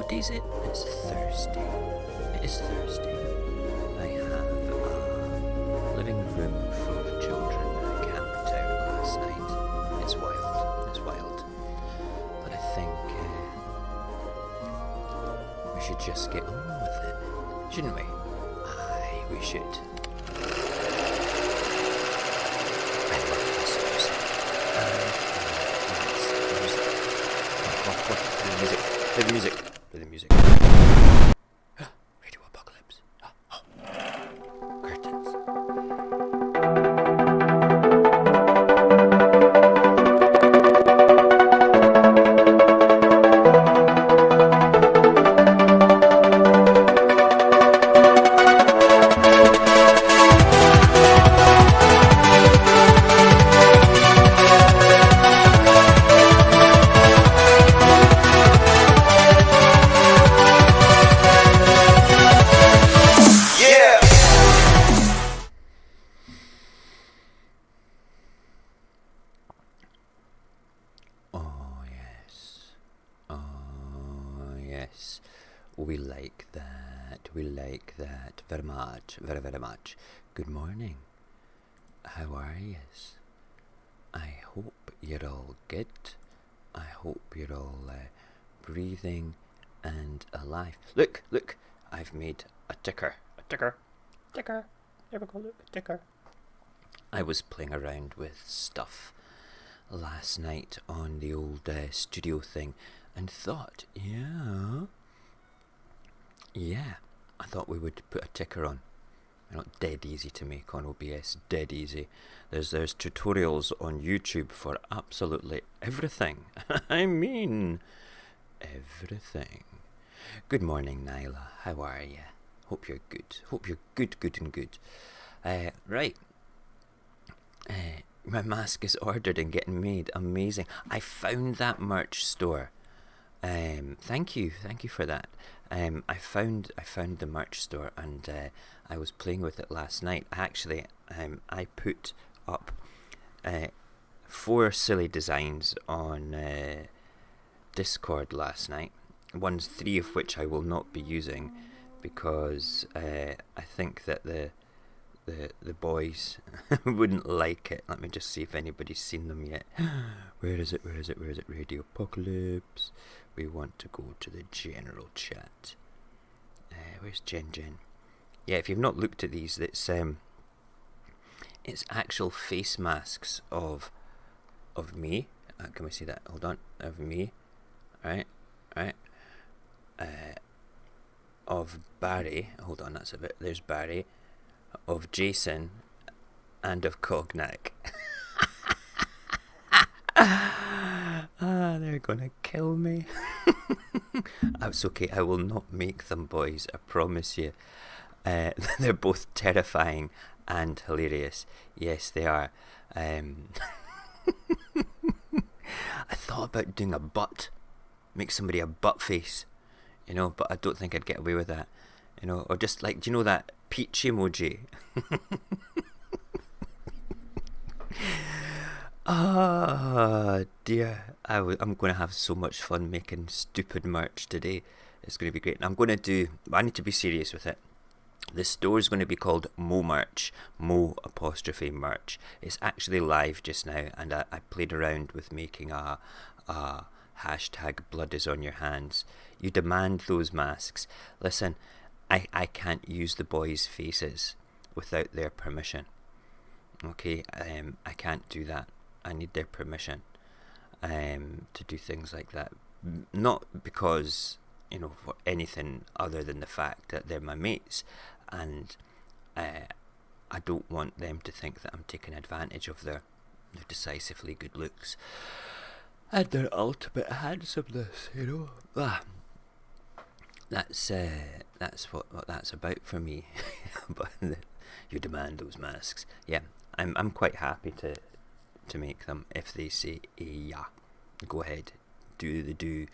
What is it? It's Thursday. It is Thursday. I have a living room full of children that I camped out last night. It's wild. It's wild. But I think we should just get on with it, shouldn't we? Aye, we should. I love this music. Play the music. Play the music. Radio Apocalypse. Curtains. We like that very much, very, very much. Good morning. How are yous? I hope you're all good. I hope you're all breathing and alive. Look, I've made a ticker. There we go, look, a ticker. I was playing around with stuff last night on the old studio thing and thought, I thought we would put a ticker on. They're not dead easy to make on OBS, dead easy. There's tutorials on YouTube for absolutely everything. I mean, everything. Good morning, Nyla. How are you? Hope you're good. Hope you're good and good. Right. My mask is ordered and getting made. Amazing. I found that merch store. Thank you for that. I found the merch store and I was playing with it last night. Actually, I put up 4 silly designs on Discord last night. 3 of which I will not be using because I think that the boys wouldn't like it. Let me just see if anybody's seen them yet. Where is it? Radio Apocalypse. We want to go to the general chat. Where's Jen? Yeah, if you've not looked at these, it's actual face masks of me. Can we see that? Hold on, of me. Right. Of Barry. Hold on, that's a bit. There's Barry. Of Jason, and of Cognac. They're gonna kill me. It's okay, I will not make them, boys, I promise you. They're both terrifying and hilarious. Yes, they are. I thought about doing a butt. Make somebody a butt face. But I don't think I'd get away with that. Or just like, do you know that peach emoji? Dear, I'm going to have so much fun making stupid merch today. It's going to be great. I need to be serious with it. The store is going to be called Momerch, Mo''merch. It's actually live just now, and I played around with making a hashtag blood is on your hands. You demand those masks. Listen, I can't use the boys' faces without their permission. Okay, I can't do that. I need their permission to do things like that. Not because, for anything other than the fact that they're my mates, and I don't want them to think that I'm taking advantage of their decisively good looks and their ultimate handsomeness, That's what that's about for me. But you demand those masks. Yeah, I'm quite happy to make them if they say yeah. Go ahead, do.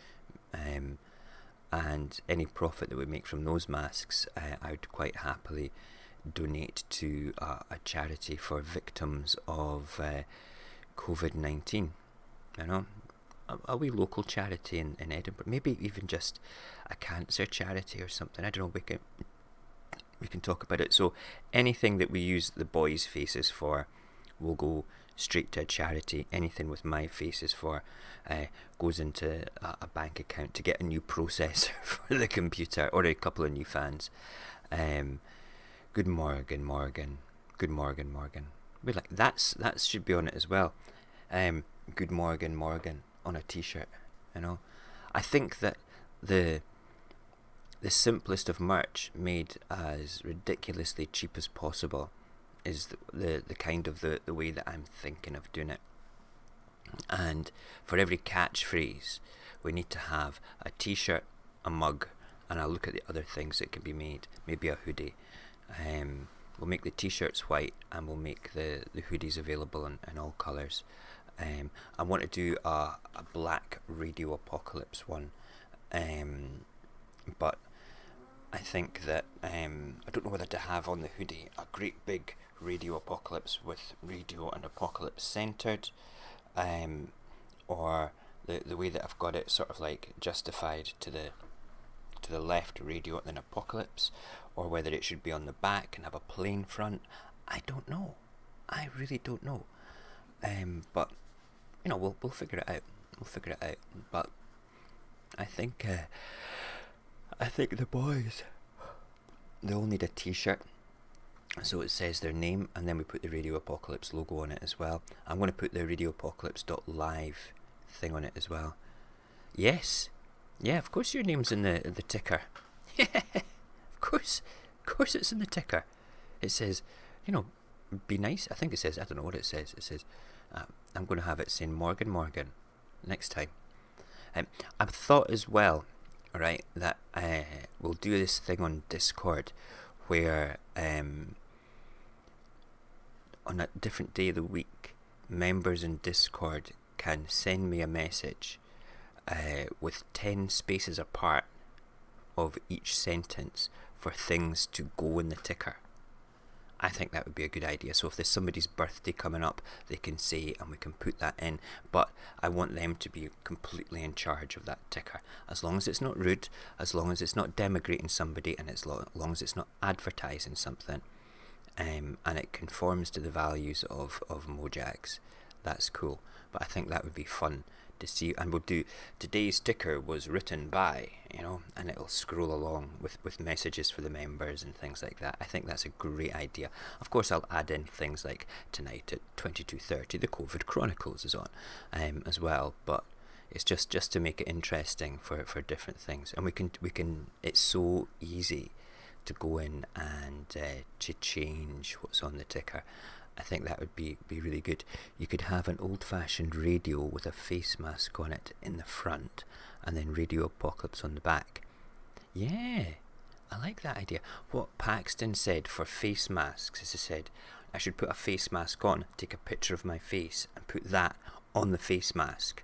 And any profit that we make from those masks, I would quite happily donate to a charity for victims of COVID-19. a wee local charity in Edinburgh, maybe even just a cancer charity or something. I don't know. We can talk about it. So anything that we use the boys' faces for will go straight to a charity. Anything with my faces for goes into a bank account to get a new processor for the computer or a couple of new fans. Good morning, Morgan. Good morning, Morgan. We like that should be on it as well. Good morning, Morgan on a t-shirt. You know, I think that the simplest of merch made as ridiculously cheap as possible is the kind of the way that I'm thinking of doing it. And for every catchphrase, we need to have a t-shirt, a mug, and I'll look at the other things that can be made. Maybe a hoodie. We'll make the t-shirts white, and we'll make the hoodies available in all colours. I want to do a black Radio Apocalypse one, but I think that I don't know whether to have on the hoodie a great big Radio Apocalypse with radio and apocalypse centred, or the way that I've got it sort of like justified to the left, radio and then apocalypse, or whether it should be on the back and have a plain front. I don't know. I really don't know. But you know, we'll figure it out. We'll figure it out. But I think the boys, they all need a t-shirt, so it says their name, and then we put the Radio Apocalypse logo on it as well. I'm going to put the radioapocalypse.live thing on it as well. Yes, yeah, of course your name's in the ticker. Yeah, of course it's in the ticker. It says, you know, be nice. I think it says, I don't know what it says. It says, I'm going to have it saying Morgan next time. I've thought as well, right, that we'll do this thing on Discord where on a different day of the week, members in Discord can send me a message with 10 spaces apart of each sentence for things to go in the ticker. I think that would be a good idea. So if there's somebody's birthday coming up, they can say, and we can put that in. But I want them to be completely in charge of that ticker. As long as it's not rude, as long as it's not denigrating somebody, and as long as it's not advertising something, and it conforms to the values of Mojax, that's cool. But I think that would be fun to see. And we'll do, today's ticker was written by, you know, and it'll scroll along with messages for the members and things like that. I think that's a great idea. Of course, I'll add in things like tonight at 22:30 the Covid Chronicles is on as well, but it's just to make it interesting for different things. And we can it's so easy to go in and to change what's on the ticker. I think that would be really good. You could have an old-fashioned radio with a face mask on it in the front, and then Radio Apocalypse on the back. Yeah, I like that idea. What Paxton said for face masks is he said, I should put a face mask on, take a picture of my face, and put that on the face mask.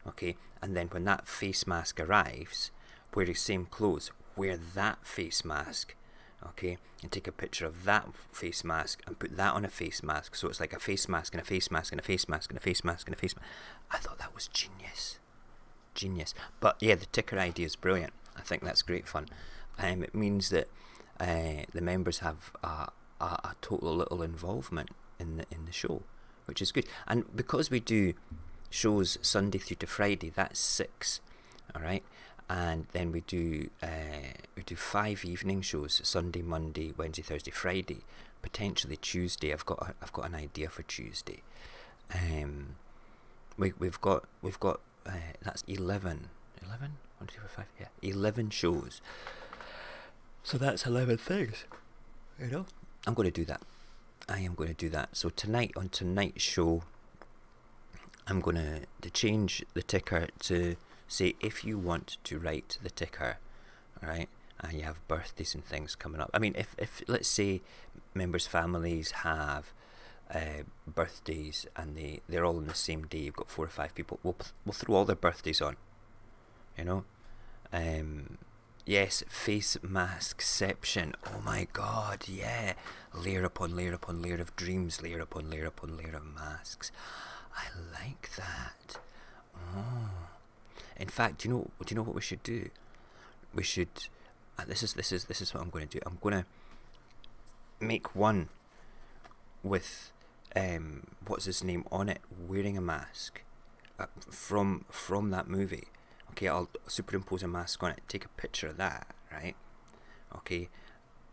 Okay, and then when that face mask arrives, wear the same clothes, wear that face mask. Okay, and take a picture of that face mask and put that on a face mask, so it's like a face mask and a face mask and a face mask and a face mask and a face mask. I thought that was genius. But yeah, the ticker idea is brilliant. I think that's great fun. It means that the members have a total little involvement in the show, which is good. And because we do shows Sunday through to Friday, that's 6. All right. And then we do 5 evening shows: Sunday, Monday, Wednesday, Thursday, Friday, potentially Tuesday. I've got an idea for Tuesday. We've got that's 11. 11? 1, 2, 3, 4, 5. Yeah, 11 shows. So that's 11 things. You know, I'm going to do that. I am going to do that. So tonight, on tonight's show, I'm going to change the ticker to say, if you want to write the ticker, right, and you have birthdays and things coming up. I mean, if let's say members' families have birthdays and they're all on the same day, you've got 4 or 5 people, we'll throw all their birthdays on, you know. Yes, face maskception. Oh my god, yeah. Layer upon layer upon layer of dreams, layer upon layer upon layer of masks. I like that. Oh. In fact, do you know what we should do? We should. This is what I'm going to do. I'm going to make one with what's his name on it, wearing a mask from that movie. Okay, I'll superimpose a mask on it, take a picture of that, right? Okay,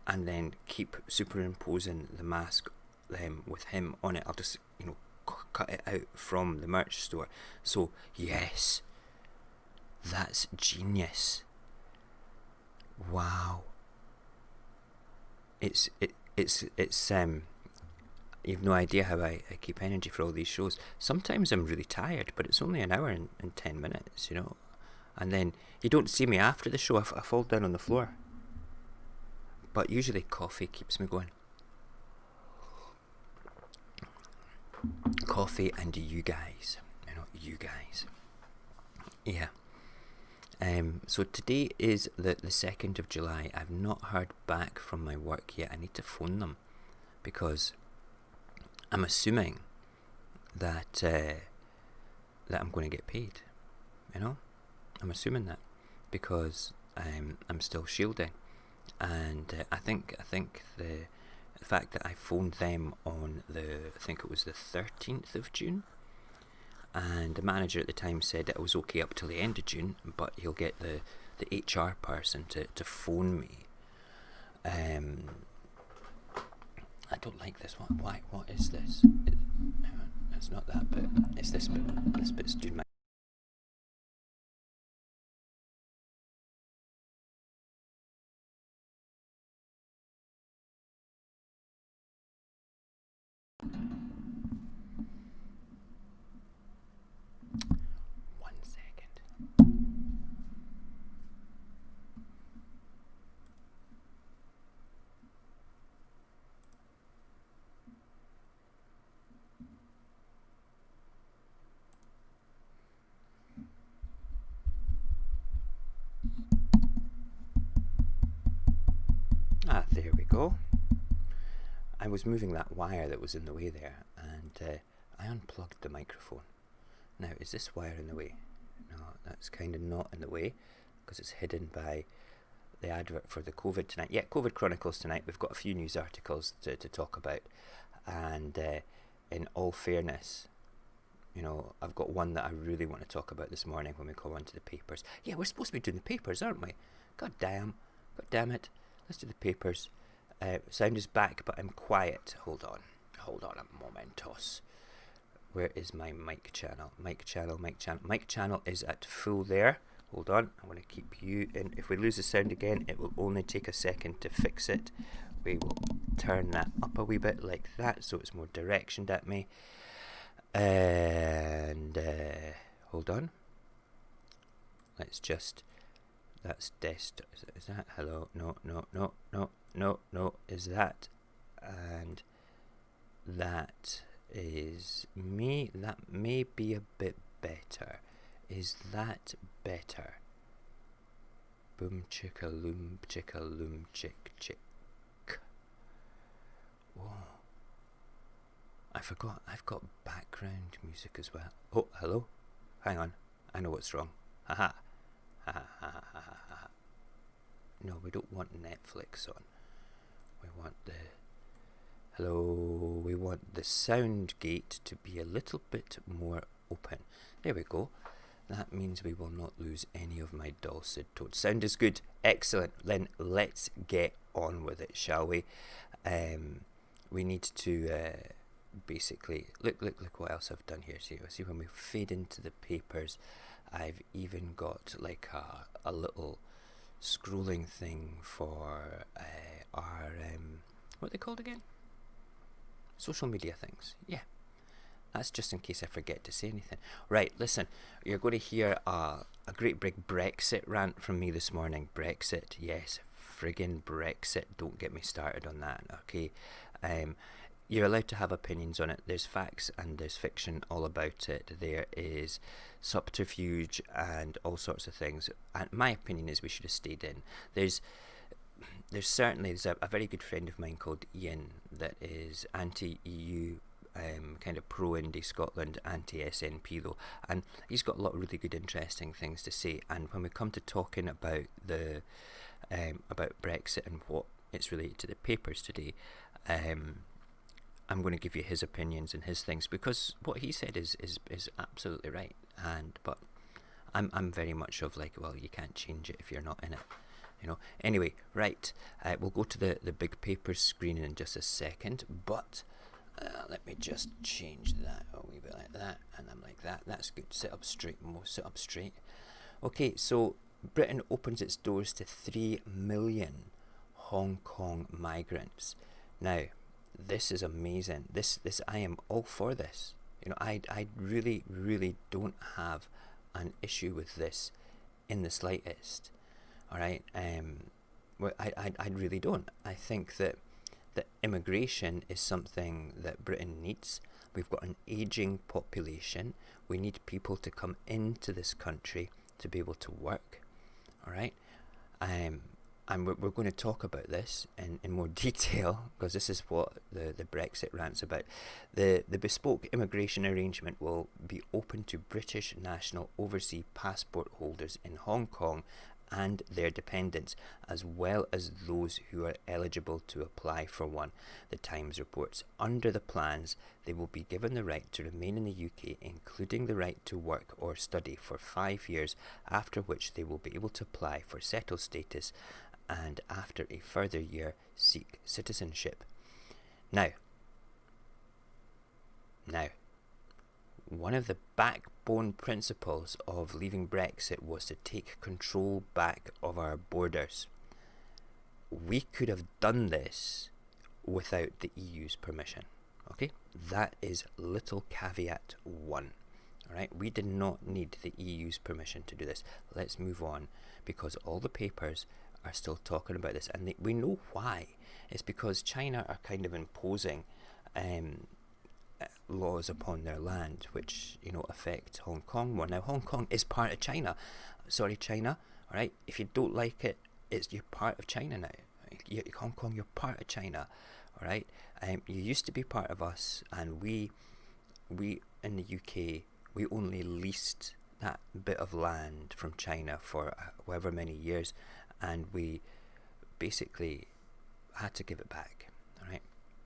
and then keep superimposing the mask with him on it. I'll just cut it out from the merch store. So yes, that's genius. Wow. It's you've no idea how I keep energy for all these shows. Sometimes I'm really tired, but it's only an hour and 10 minutes, and then you don't see me after the show. I fall down on the floor, but usually coffee keeps me going. Coffee and you guys, yeah. So today is the 2nd of July. I've not heard back from my work yet. I need to phone them because I'm assuming that I'm going to get paid. I'm assuming that because I'm still shielding, and I think the fact that I phoned them on I think it was the 13th of June. And the manager at the time said that it was okay up till the end of June, but he'll get the HR person to phone me. I don't like this one. Why? What is this? It's not that bit. It's this bit. This bit's doing my... There we go. I was moving that wire that was in the way there, and I unplugged the microphone. Now, is this wire in the way? No, that's kind of not in the way, because it's hidden by the advert for the Covid tonight. Yeah, Covid Chronicles tonight. We've got a few news articles to talk about, and in all fairness, I've got one that I really want to talk about this morning when we come onto the papers. Yeah, we're supposed to be doing the papers, aren't we? God damn it. Let's do the papers. Sound is back, but I'm quiet. Hold on a momentos. Where is my mic channel? Mic channel is at full there. Hold on, I'm going to keep you in. If we lose the sound again, it will only take a second to fix it. We will turn that up a wee bit like that, so it's more directioned at me. And hold on. Let's just... That's desktop. Is that hello? No. Is that? And that is me. That may be a bit better. Is that better? Boom chicka loom chick chick. Oh, I forgot. I've got background music as well. Oh, hello. Hang on. I know what's wrong. Haha. No, we don't want Netflix on. We want we want the sound gate to be a little bit more open. There we go. That means we will not lose any of my dulcet tones. Sound is good. Excellent. Then let's get on with it, shall we? We need to basically look what else I've done here. See when we fade into the papers, I've even got like a little scrolling thing for our what are they called again? Social media things. Yeah, that's just in case I forget to say anything. Right, listen, you're going to hear a great big Brexit rant from me this morning. Brexit, yes, friggin' Brexit. Don't get me started on that, okay? You're allowed to have opinions on it. There's facts and there's fiction all about it. There is subterfuge and all sorts of things. And my opinion is we should have stayed in. There's a very good friend of mine called Ian that is anti-EU kind of pro-Indie Scotland, anti-SNP though, and he's got a lot of really good, interesting things to say. And when we come to talking about about Brexit and what it's related to the papers today, I'm going to give you his opinions and his things, because what he said is absolutely right. But I'm very much of like, well, you can't change it if you're not in it. Anyway, right, we'll go to the big paper screen in just a second, but let me just change that a wee bit like that, and I'm like that. That's good. Sit up straight, Mo. Sit up straight. Okay, so Britain opens its doors to 3 million Hong Kong migrants. Now, this is amazing. This I am all for this. I really, really don't have an issue with this in the slightest. All right, well, I really don't. I think that immigration is something that Britain needs. We've got an ageing population. We need people to come into this country to be able to work. All right, and we're going to talk about this in more detail, because this is what the Brexit rant's about. The bespoke immigration arrangement will be open to British national overseas passport holders in Hong Kong and their dependents, as well as those who are eligible to apply for one, the Times reports. Under the plans, they will be given the right to remain in the UK, including the right to work or study for 5 years, after which they will be able to apply for settled status, and after a further year seek citizenship. Now, one of the backbone principles of leaving Brexit was to take control back of our borders. We could have done this without the EU's permission. Okay, that is little caveat 1. All right, we did not need the EU's permission to do this. Let's move on, because all the papers are still talking about this, and we know why. It's because China are kind of imposing laws upon their land, which affect Hong Kong more. Now, Hong Kong is part of China. Sorry, China. All right, if you don't like it, you're part of China now. Hong Kong, you're part of China. All right. You used to be part of us, and we in the UK, we only leased that bit of land from China for however many years, and we basically had to give it back. All right,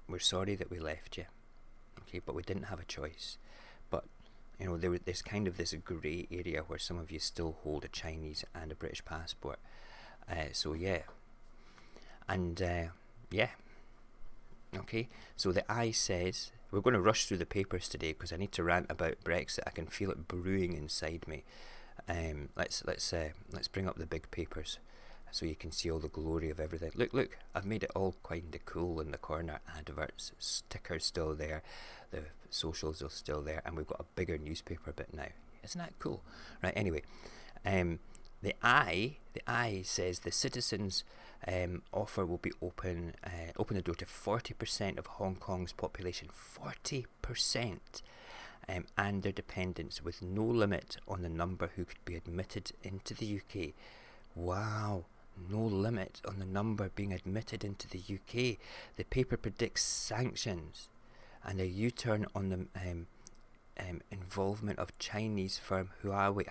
we're sorry that we left you. Okay, but we didn't have a choice. But there's kind of this grey area where some of you still hold a Chinese and a British passport. So yeah, and yeah. Okay, so the I says, we're going to rush through the papers today because I need to rant about Brexit. I can feel it brewing inside me. Let's bring up the big papers so you can see all the glory of everything. Look, I've made it all kind of cool in the corner. Adverts, stickers still there, the socials are still there, and we've got a bigger newspaper bit now. Isn't that cool? Right, anyway, the I says the citizens offer will be open the door to 40% of Hong Kong's population, 40%, and their dependents, with no limit on the number who could be admitted into the UK. Wow, no limit on the number being admitted into the UK. The paper predicts sanctions and a U-turn on the involvement of Chinese firm Huawei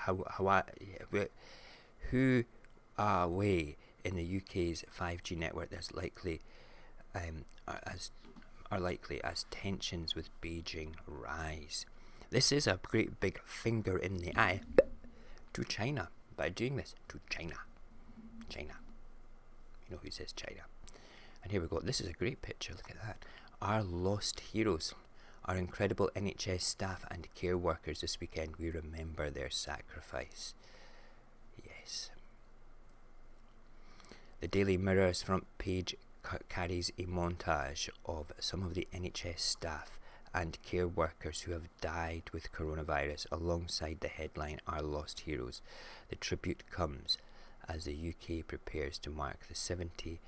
in the UK's 5G network. That's likely as tensions with Beijing rise. This is a great big finger in the eye to China by doing this to China. You know who says China. And here we go. This is a great picture. Look at that. Our lost heroes. Our incredible NHS staff and care workers this weekend. We remember their sacrifice. Yes. The Daily Mirror's front page carries a montage of some of the NHS staff and care workers who have died with coronavirus, alongside the headline, Our Lost Heroes. The tribute comes as the UK prepares to mark the 72nd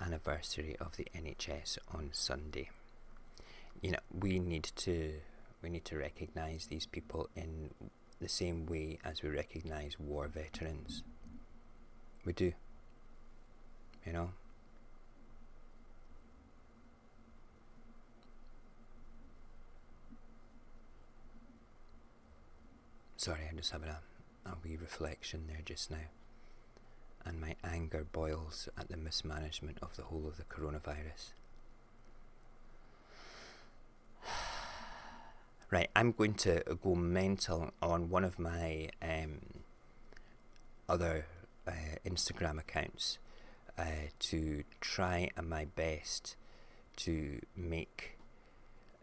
anniversary of the NHS on Sunday. We need to recognise these people in the same way as we recognise war veterans. We do. Sorry, I'm just having a wee reflection there just now. And my anger boils at the mismanagement of the whole of the coronavirus. Right, I'm going to go mental on one of my other Instagram accounts to try my best to make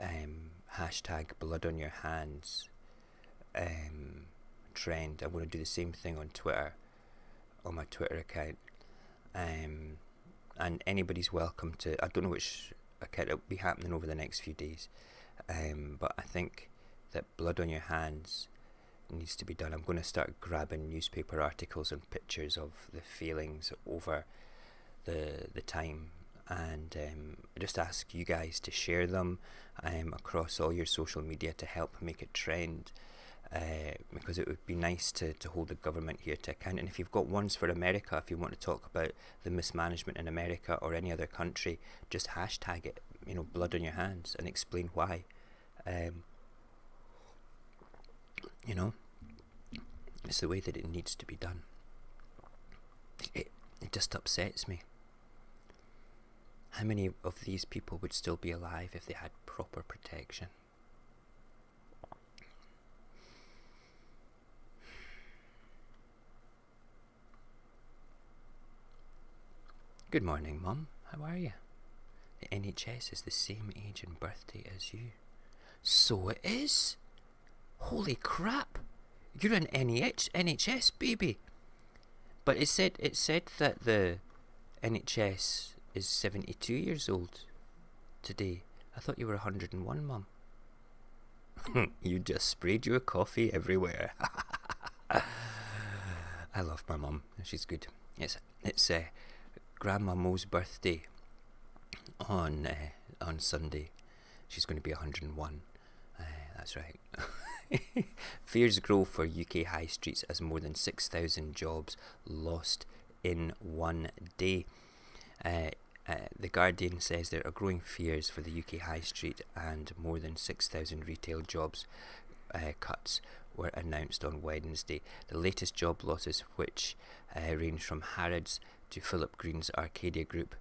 hashtag blood on your hands trend. I'm going to do the same thing on Twitter, on my Twitter account, and anybody's welcome to. I don't know which account it'll be happening over the next few days, but I think that blood on your hands needs to be done. I'm going to start grabbing newspaper articles and pictures of the feelings over the time, and just ask you guys to share them across all your social media to help make it trend, because it would be nice to hold the government here to account. And if you've got ones for America, if you want to talk about the mismanagement in America or any other country, just hashtag it, blood on your hands, and explain why. It's the way that it needs to be done. It just upsets me. How many of these people would still be alive if they had proper protection? Good morning, Mum. How are you? The NHS is the same age and birthday as you. So it is? Holy crap! You're an NHS baby. But it said that the NHS is 72 years old today. I thought you were 101, Mum. You just sprayed your coffee everywhere. I love my mum. She's good. It's Grandma Mo's birthday on Sunday. She's going to be 101. That's right. Fears grow for UK high streets as more than 6,000 jobs lost in one day. The Guardian says there are growing fears for the UK high street, and more than 6,000 retail jobs cuts were announced on Wednesday. The latest job losses, which range from Harrods to Philip Green's Arcadia Group,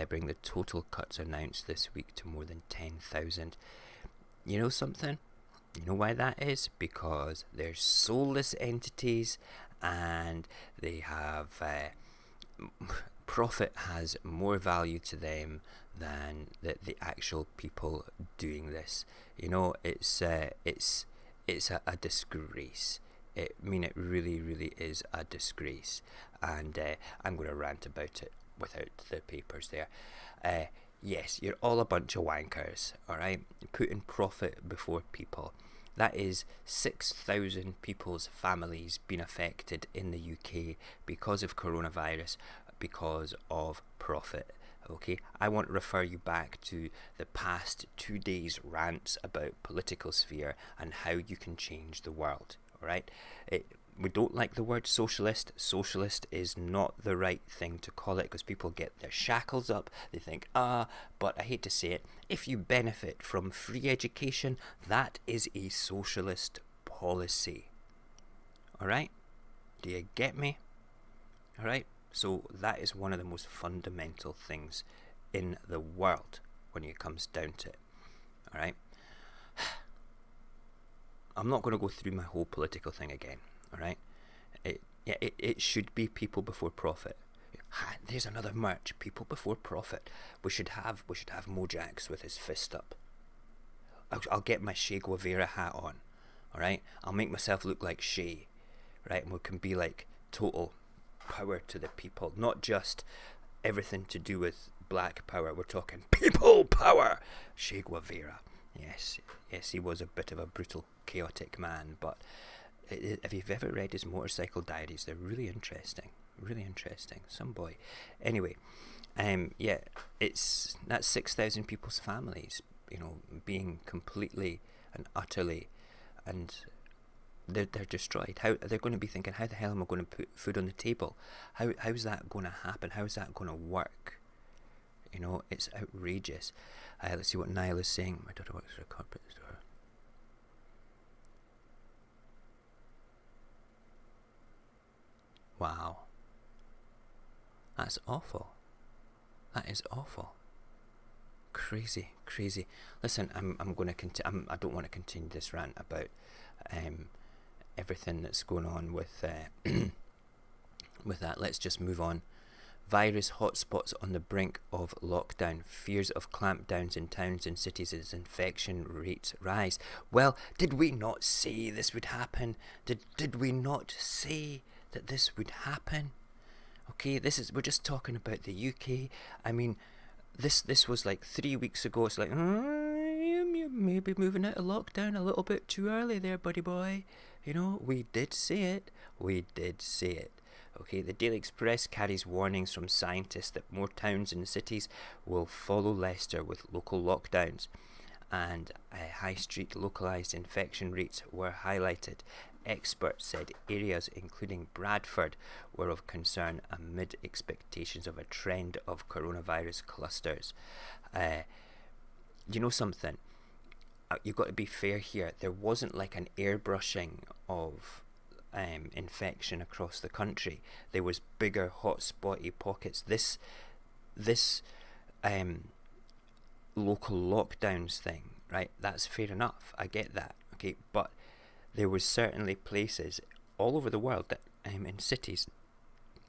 bring the total cuts announced this week to more than 10,000. You know something? You know why that is? Because they're soulless entities, and they have profit has more value to them than the actual people doing this. It's a disgrace. It really, really is a disgrace, and I'm going to rant about it without the papers there. Yes, you're all a bunch of wankers, alright? Putting profit before people. That is 6,000 people's families being affected in the UK because of coronavirus, because of profit. Okay, I want to refer you back to the past 2 days' rants about political sphere and how you can change the world. Alright? We don't like the word socialist. Socialist is not the right thing to call it, because people get their shackles up. They think, but I hate to say it, if you benefit from free education, that is a socialist policy. Alright? Do you get me? Alright? So that is one of the most fundamental things in the world when it comes down to it. Alright? I'm not going to go through my whole political thing again. Alright? It should be people before profit. There's another merch. People before profit. We should have Mojax with his fist up. I'll get my Che Guevara hat on. Alright? I'll make myself look like Che. Right? And we can be like total power to the people. Not just everything to do with black power. We're talking people power. Che Guevara. Yes, he was a bit of a brutal, chaotic man, but if you've ever read his motorcycle diaries, they're really interesting. Some boy. Anyway, that's 6,000 people's families, being completely and utterly, and they're destroyed. How they're going to be thinking, how the hell am I going to put food on the table? How's that going to happen? How's that going to work? It's outrageous. Let's see what Niall is saying. My daughter works for a corporate store. Wow. That's awful. That is awful. Crazy. Listen, I'm going to I don't want to continue this rant about everything that's going on with with that. Let's just move on. Virus hotspots on the brink of lockdown. Fears of clampdowns in towns and cities as infection rates rise. Well, did we not say this would happen? Did we not say that this would happen? Okay, we're just talking about the UK. I mean, this was like 3 weeks ago. It's like, you may be moving out of lockdown a little bit too early there, buddy boy. You know, we did say it. Okay, the Daily Express carries warnings from scientists that more towns and cities will follow Leicester with local lockdowns, and high street localised infection rates were highlighted. Experts said areas including Bradford were of concern amid expectations of a trend of coronavirus clusters. You know something? You've got to be fair here. There wasn't like an airbrushing of infection across the country. There was bigger hotspotty pockets. This local lockdowns thing, right? That's fair enough. I get that. Okay, but there was certainly places all over the world that in cities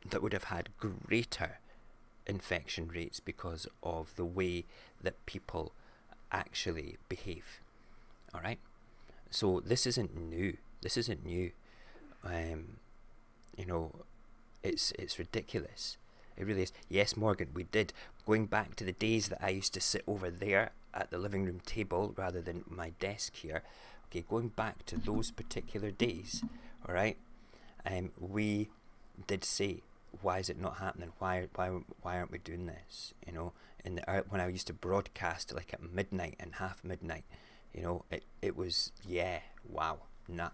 that would have had greater infection rates because of the way that people actually behave. All right, so this isn't new. You know, it's ridiculous. It really is. Yes, Morgan, we did. Going back to the days that I used to sit over there at the living room table rather than my desk here. Okay, going back to those particular days, all right. We did say, why is it not happening? Why aren't we doing this? You know, when I used to broadcast like at midnight and half midnight, you know, it was wow, nah.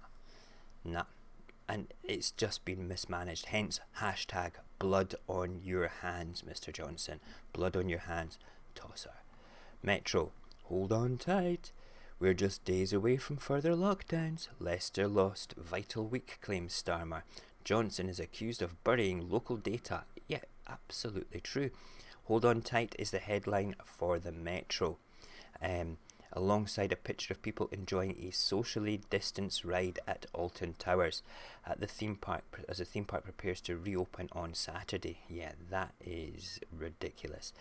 And it's just been mismanaged. Hence, hashtag blood on your hands, Mr. Johnson. Blood on your hands, tosser. Metro, hold on tight. We're just days away from further lockdowns. Leicester lost vital week, claims Starmer. Johnson is accused of burying local data. Yeah, absolutely true. Hold on tight is the headline for the Metro. Alongside a picture of people enjoying a socially distanced ride at Alton Towers at the theme park, as the theme park prepares to reopen on Saturday. Yeah, that is ridiculous.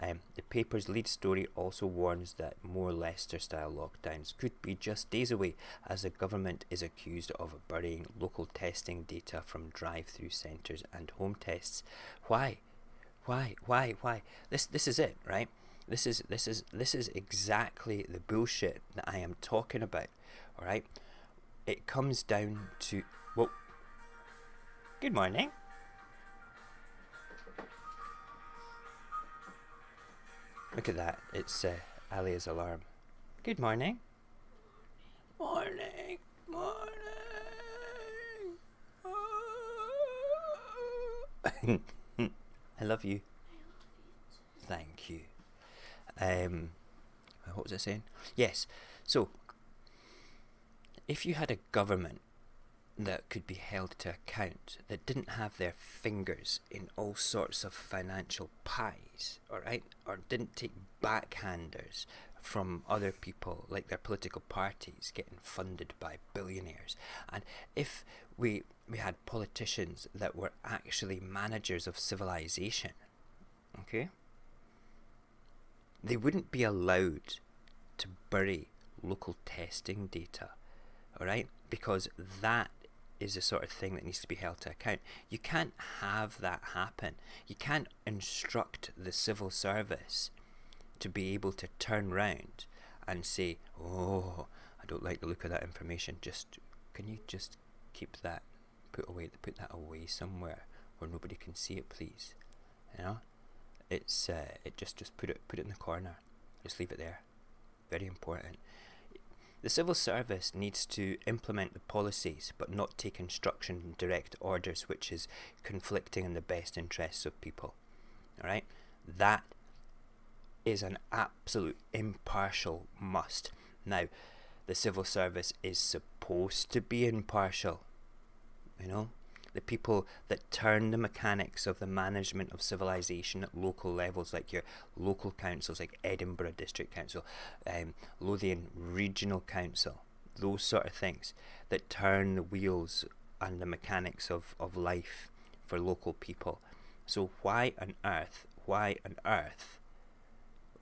The paper's lead story also warns that more Leicester-style lockdowns could be just days away, as the government is accused of burying local testing data from drive-through centres and home tests. Why? This is it, right? This is exactly the bullshit that I am talking about. All right, it comes down to good morning. Look at that. It's Alia's alarm. Good morning. Morning. I love you. Thank you. What was I saying? Yes. So, if you had a government that could be held to account, that didn't have their fingers in all sorts of financial pies, alright, or didn't take backhanders from other people, like their political parties getting funded by billionaires, and if we had politicians that were actually managers of civilization, okay, they wouldn't be allowed to bury local testing data, alright? Because that is the sort of thing that needs to be held to account. You can't have that happen. You can't instruct the civil service to be able to turn round and say, oh, I don't like the look of that information. Can you just keep that, put that away somewhere where nobody can see it, please? You know? It's just put it in the corner. Just leave it there. Very important. The civil service needs to implement the policies, but not take instruction and direct orders, which is conflicting in the best interests of people. All right, that is an absolute impartial must. Now, the civil service is supposed to be impartial. You know, the people that turn the mechanics of the management of civilization at local levels, like your local councils, like Edinburgh District Council, Lothian Regional Council, those sort of things that turn the wheels and the mechanics of life for local people. So why on earth,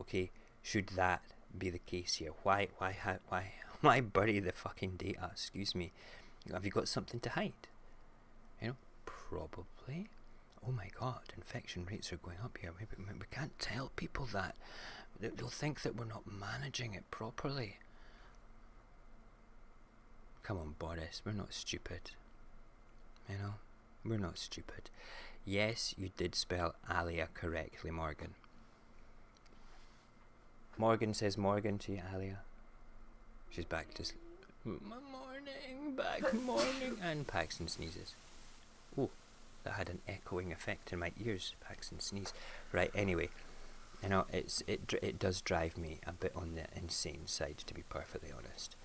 okay, should that be the case here? Why bury the fucking data? Excuse me. Have you got something to hide? You know, probably. Oh my god, infection rates are going up here. Maybe we can't tell people that. They'll think that we're not managing it properly. Come on, Boris, we're not stupid. You know, we're not stupid. Yes, you did spell Alia correctly, Morgan. Morgan says Morgan to you, Alia. She's back to morning, and Paxton sneezes. Oh, that had an echoing effect in my ears. Paxton sneeze. Right. Anyway, you know, it does drive me a bit on the insane side, to be perfectly honest.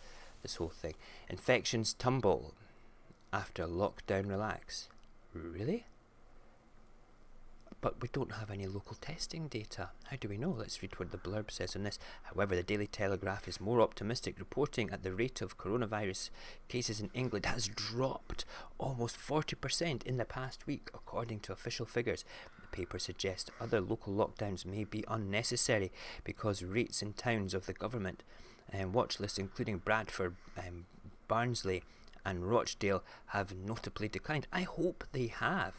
This whole thing. Infections tumble after lockdown relax. Really? But we don't have any local testing data. How do we know? Let's read what the blurb says on this. However, the Daily Telegraph is more optimistic, reporting at the rate of coronavirus cases in England has dropped almost 40% in the past week, according to official figures. The paper suggests other local lockdowns may be unnecessary because rates in towns of the government watch list, including Bradford, Barnsley and Rochdale, have notably declined. I hope they have.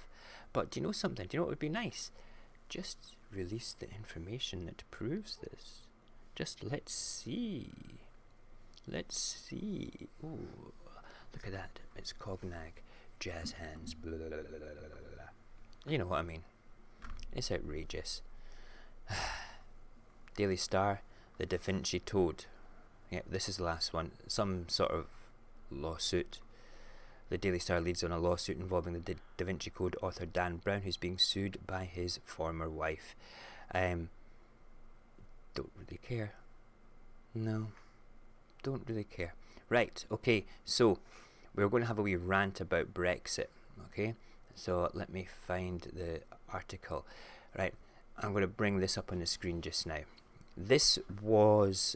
But do you know something? Do you know what would be nice? Just release the information that proves this. Just let's see. Ooh, look at that. It's Cognag, jazz hands, blah, blah, blah, blah, blah, blah. You know what I mean. It's outrageous. Daily Star, the Da Vinci Toad. Yeah, this is the last one. Some sort of lawsuit. The Daily Star leads on a lawsuit involving the Da Vinci Code author Dan Brown, who's being sued by his former wife. Don't really care. No, don't really care. Right, okay, so we're going to have a wee rant about Brexit, okay? So let me find the article. Right, I'm going to bring this up on the screen just now. This was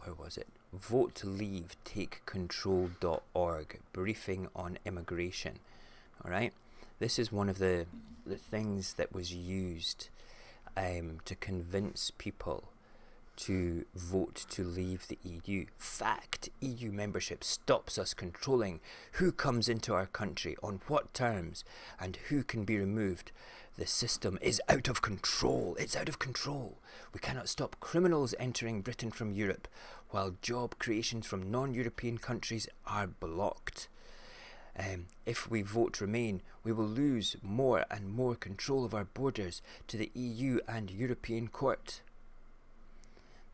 where was it? Vote Leave Take Control.org briefing on immigration. Alright? This is one of the things that was used to convince people to vote to leave the EU. Fact, EU membership stops us controlling who comes into our country, on what terms, and who can be removed. The system is out of control. It's out of control. We cannot stop criminals entering Britain from Europe, while job creations from non-European countries are blocked. If we vote Remain, we will lose more and more control of our borders to the EU and European Court.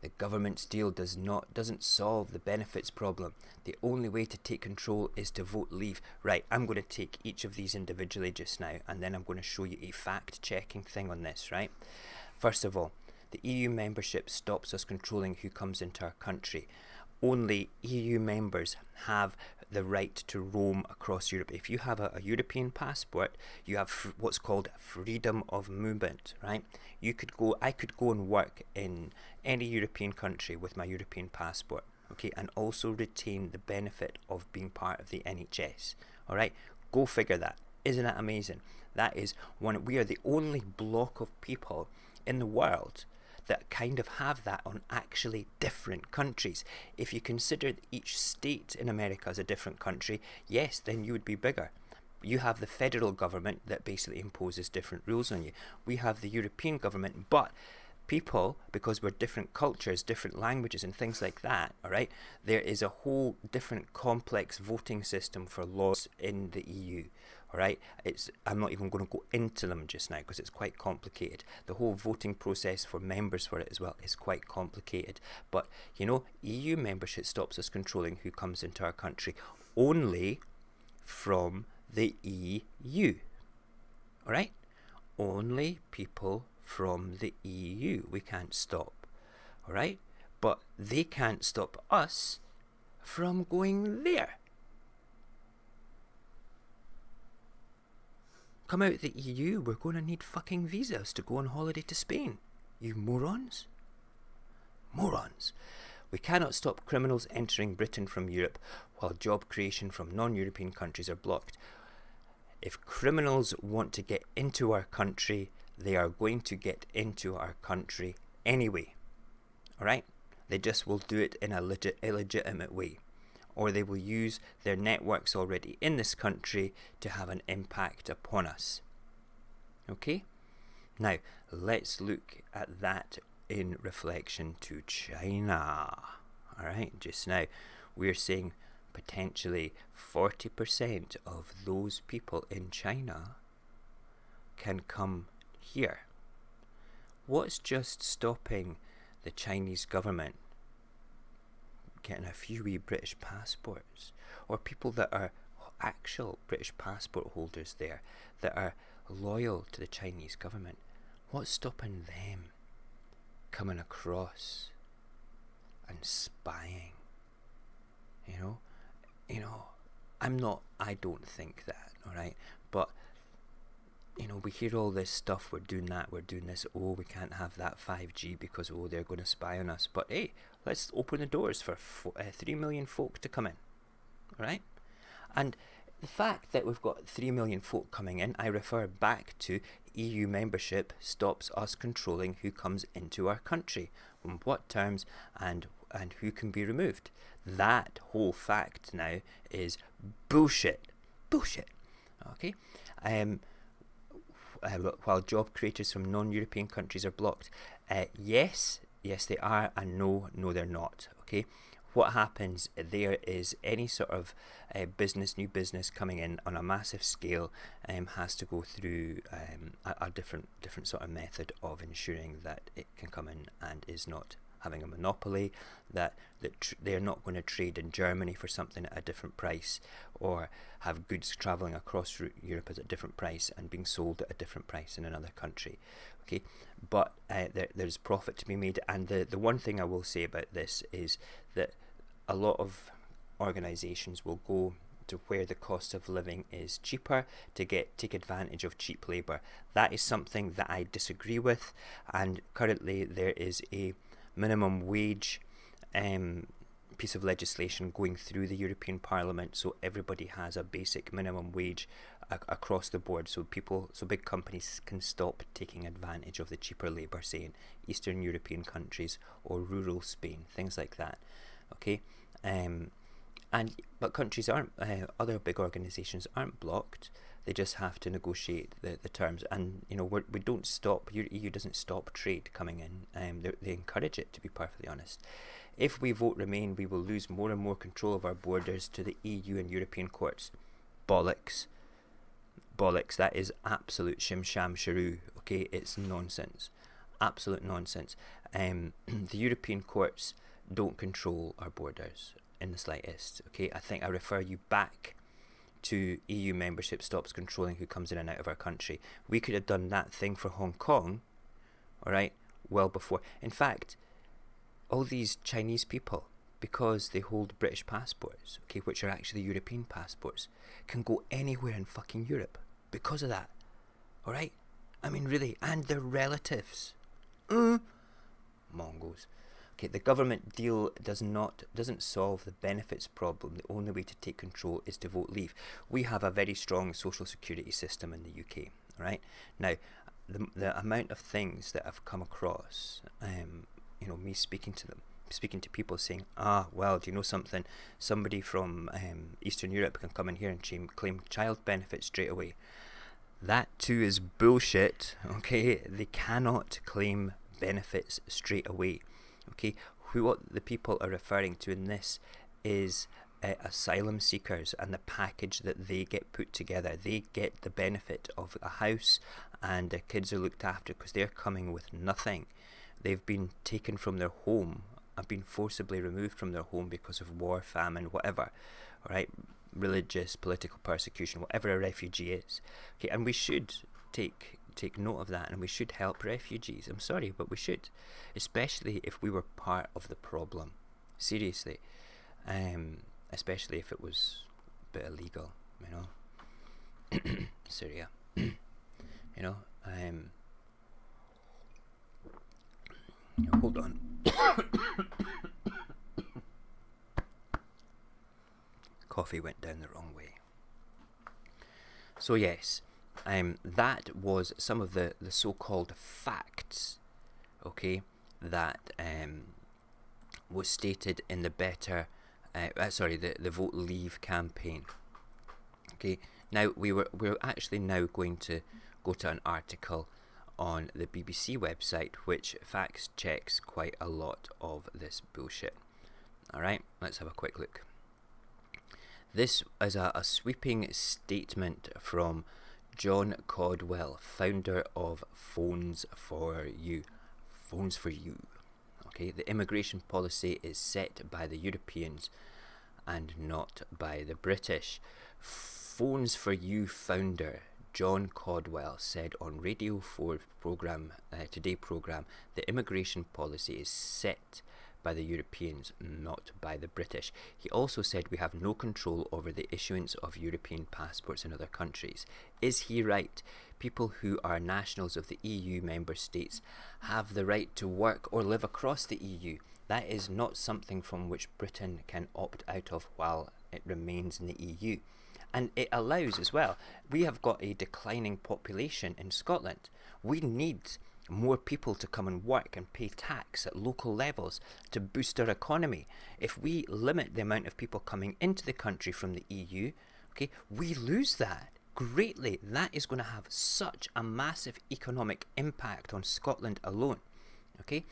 The government's deal doesn't solve the benefits problem. The only way to take control is to vote Leave. Right, I'm going to take each of these individually just now, and then I'm going to show you a fact-checking thing on this, right? First of all, the EU membership stops us controlling who comes into our country. Only EU members have the right to roam across Europe. If you have a European passport, you have what's called freedom of movement, right? I could go and work in any European country with my European passport, okay, and also retain the benefit of being part of the NHS, all right? Go figure that. Isn't that amazing? That is we are the only block of people in the world that kind of have that on actually different countries. If you consider each state in America as a different country, yes, then you would be bigger. You have the federal government that basically imposes different rules on you. We have the European government, but people, because we're different cultures, different languages and things like that, all right, there is a whole different complex voting system for laws in the EU. All right, I'm not even going to go into them just now because it's quite complicated. The whole voting process for members for it as well is quite complicated. But, you know, EU membership stops us controlling who comes into our country only from the EU. All right, only people from the EU we can't stop. All right, but they can't stop us from going there. Come out the EU, we're going to need fucking visas to go on holiday to Spain. You morons. Morons. We cannot stop criminals entering Britain from Europe while job creation from non-European countries are blocked. If criminals want to get into our country, they are going to get into our country anyway. Alright? They just will do it in a illegitimate way. Or they will use their networks already in this country to have an impact upon us. Okay? Now, let's look at that in reflection to China. Alright, just now we're seeing potentially 40% of those people in China can come here. What's just stopping the Chinese government getting a few wee British passports, or people that are actual British passport holders there that are loyal to the Chinese government? What's stopping them coming across and spying? You know, I don't think that, alright? But, we hear all this stuff, we're doing that, we're doing this, oh, we can't have that 5G because, oh, they're going to spy on us. But hey, let's open the doors for 3 million folk to come in, alright? And the fact that we've got 3 million folk coming in, I refer back to EU membership stops us controlling who comes into our country, on what terms, and who can be removed. That whole fact now is bullshit. Bullshit. Okay? While job creators from non-European countries are blocked. Yes, they are, and no, they're not. Okay? What happens there is any sort of new business coming in on a massive scale has to go through a different sort of method of ensuring that it can come in and is not having a monopoly, that they're not going to trade in Germany for something at a different price, or have goods travelling across Europe at a different price and being sold at a different price in another country. Okay, but there's profit to be made, and the one thing I will say about this is that a lot of organisations will go to where the cost of living is cheaper to take advantage of cheap labour. That is something that I disagree with, and currently there is a minimum wage piece of legislation going through the European Parliament, so everybody has a basic minimum wage across the board, so big companies can stop taking advantage of the cheaper labour, say in Eastern European countries or rural Spain, things like that. Okay, but countries aren't, other big organisations aren't blocked. They just have to negotiate the terms, and we don't stop. EU doesn't stop trade coming in. They encourage it, to be perfectly honest. If we vote Remain, we will lose more and more control of our borders to the EU and European courts. Bollocks. That is absolute shim sham sharoo. Okay, it's nonsense. Absolute nonsense. The European courts don't control our borders in the slightest. Okay, I think I refer you back to EU membership stops controlling who comes in and out of our country. We could have done that thing for Hong Kong, alright, well before. In fact, all these Chinese people, because they hold British passports, okay, which are actually European passports, can go anywhere in fucking Europe because of that. Alright? I mean, really, and their relatives. Mongols. Okay, the government deal doesn't solve the benefits problem. The only way to take control is to vote leave. We have a very strong social security system in the UK. Right now, the amount of things that I've come across, me speaking to people saying, well, do you know something? Somebody from Eastern Europe can come in here and claim child benefits straight away. That too is bullshit. Okay, they cannot claim benefits straight away. Okay, what the people are referring to in this is asylum seekers and the package that they get put together. They get the benefit of a house, and their kids are looked after because they're coming with nothing. They've been taken from their home and been forcibly removed from their home because of war, famine, whatever, alright, religious, political persecution, whatever a refugee is. Okay, and we should take note of that, and we should help refugees. I'm sorry, but we should, especially if we were part of the problem. Seriously. especially if it was a bit illegal, you know. Syria, you know. Hold on. Coffee went down the wrong way. So yes, that was some of the so-called facts, okay, that was stated in the the Vote Leave campaign. Okay, now we're actually now going to go to an article on the BBC website which fact checks quite a lot of this bullshit. Alright, let's have a quick look. This is a sweeping statement from John Caldwell, founder of Phones for You. Phones for You. Okay, the immigration policy is set by the Europeans and not by the British. Phones for You founder John Caldwell said on Radio 4 Today programme, the immigration policy is set by the Europeans, not by the British. He also said we have no control over the issuance of European passports in other countries. Is he right? People who are nationals of the EU member states have the right to work or live across the EU. That is not something from which Britain can opt out of while it remains in the EU. And it allows as well, we have got a declining population in Scotland. We need more people to come and work and pay tax at local levels to boost our economy. If we limit the amount of people coming into the country from the EU, okay, we lose that greatly. That is going to have such a massive economic impact on Scotland alone. Okay,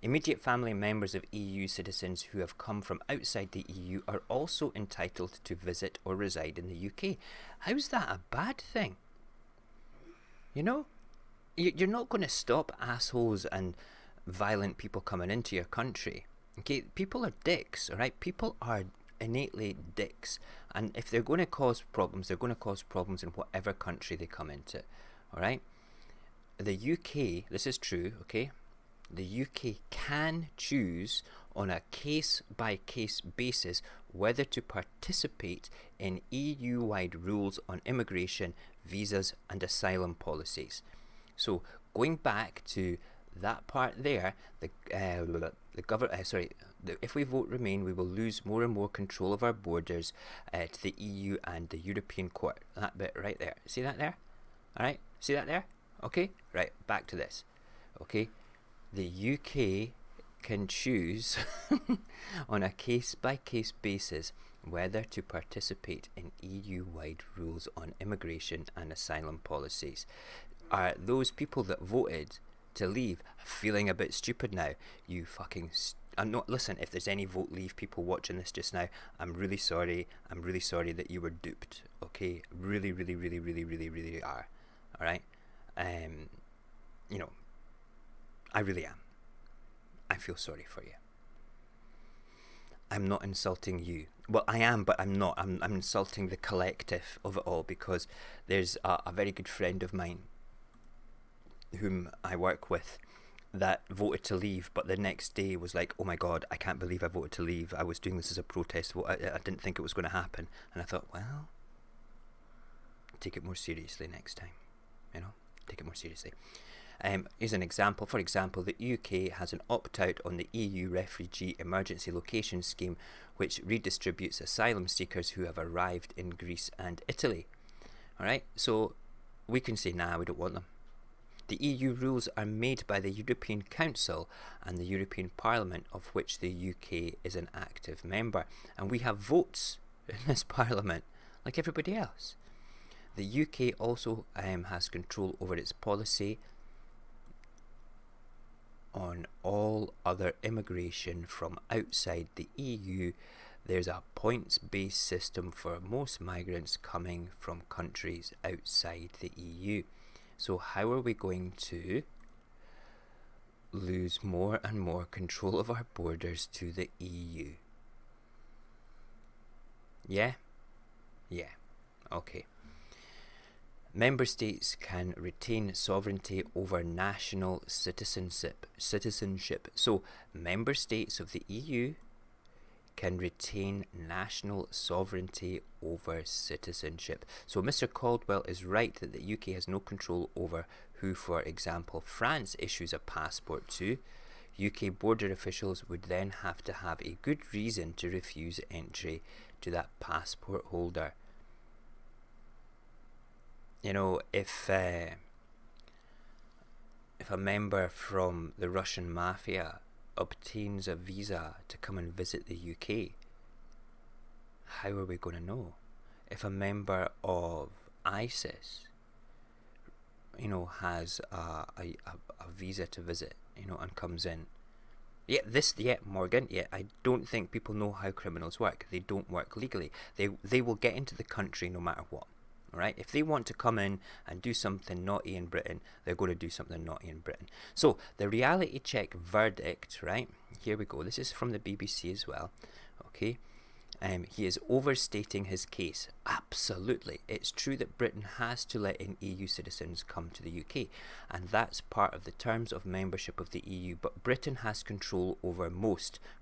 immediate family members of EU citizens who have come from outside the EU are also entitled to visit or reside in the UK. How's that a bad thing? You know, you're not going to stop assholes and violent people coming into your country. Okay, people are dicks, alright? People are innately dicks. And if they're going to cause problems, they're going to cause problems in whatever country they come into, alright? The UK, this is true, okay? The UK can choose on a case-by-case basis whether to participate in EU-wide rules on immigration, visas and asylum policies. So going back to that part there, if we vote Remain, we will lose more and more control of our borders to the EU and the European Court. That bit right there. See that there? Alright, see that there? Okay, right, back to this. Okay, the UK can choose on a case-by-case basis whether to participate in EU-wide rules on immigration and asylum policies. Are those people that voted to leave feeling a bit stupid now? You fucking... listen, if there's any Vote Leave people watching this just now, I'm really sorry. I'm really sorry that you were duped. Okay? Really, really, really, really, really, really are. Alright? You know, I really am. I feel sorry for you. I'm not insulting you. Well, I am, but I'm not. I'm insulting the collective of it all, because there's a very good friend of mine whom I work with that voted to leave, but the next day was like, oh my god, I can't believe I voted to leave. I was doing this as a protest vote. I didn't think it was going to happen. And I thought, well, take it more seriously next time. You know, take it more seriously. Here's an example. For example, the UK has an opt-out on the EU Refugee Emergency Location Scheme, which redistributes asylum seekers who have arrived in Greece and Italy. Alright, so we can say, nah, we don't want them. The EU rules are made by the European Council and the European Parliament, of which the UK is an active member. And we have votes in this Parliament, like everybody else. The UK also has control over its policy on all other immigration from outside the EU. There's a points-based system for most migrants coming from countries outside the EU. So how are we going to lose more and more control of our borders to the EU? Yeah? Yeah. Okay. Member states can retain sovereignty over national citizenship. So member states of the EU can retain national sovereignty over citizenship. So Mr. Caldwell is right that the UK has no control over who, for example, France issues a passport to. UK border officials would then have to have a good reason to refuse entry to that passport holder. You know, if a member from the Russian mafia obtains a visa to come and visit the UK, how are we going to know? If a member of ISIS, you know, has a visa to visit, you know, and comes in. Morgan, I don't think people know how criminals work. They don't work legally. They will get into the country no matter what. Right? If they want to come in and do something naughty in Britain, they're going to do something naughty in Britain. So the reality check verdict, right? Here we go. This is from the BBC as well. Okay. He is overstating his case. Absolutely. It's true that Britain has to let in EU citizens come to the UK, and that's part of the terms of membership of the EU, but Britain has control over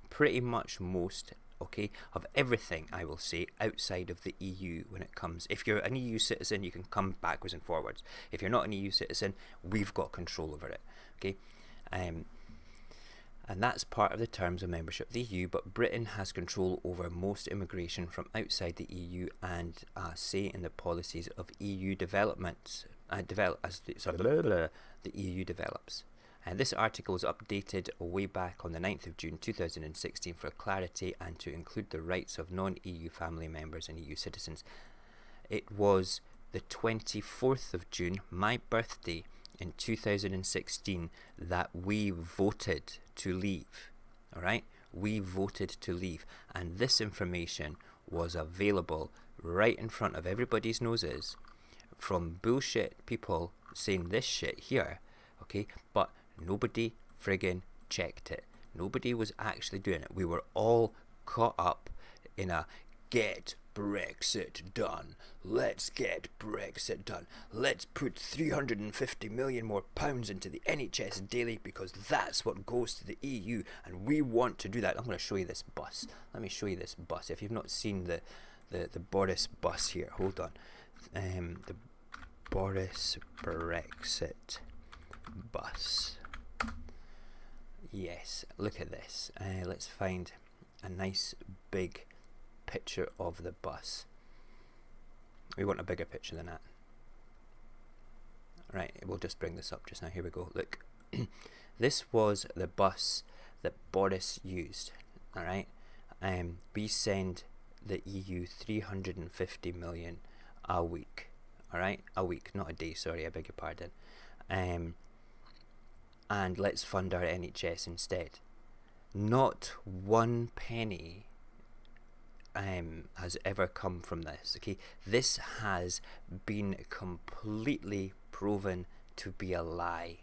pretty much most, okay, of everything, I will say, outside of the EU when it comes. If you're an EU citizen, you can come backwards and forwards. If you're not an EU citizen, we've got control over it, okay? And that's part of the terms of membership of the EU, but Britain has control over most immigration from outside the EU and say in the policies of EU development, the EU develops. And this article was updated way back on the 9th of June 2016 for clarity and to include the rights of non-EU family members and EU citizens. It was the 24th of June, my birthday, in 2016, that we voted to leave. Alright? We voted to leave. And this information was available right in front of everybody's noses from bullshit people saying this shit here. Okay? But nobody friggin' checked it. Nobody was actually doing it. We were all caught up in a get Brexit done. Let's get Brexit done. Let's put 350 million more pounds into the NHS daily because that's what goes to the EU and we want to do that. I'm going to show you this bus. Let me show you this bus. If you've not seen the Boris bus here, hold on. The Boris Brexit bus. Yes, look at this. Let's find a nice big picture of the bus. We want a bigger picture than that. Right, we'll just bring this up just now. Here we go. Look, this was the bus that Boris used. All right, we send the EU 350 million a week. All right, a week, not a day. Sorry, I beg your pardon. And let's fund our NHS instead. Not one penny has ever come from this. Okay, this has been completely proven to be a lie,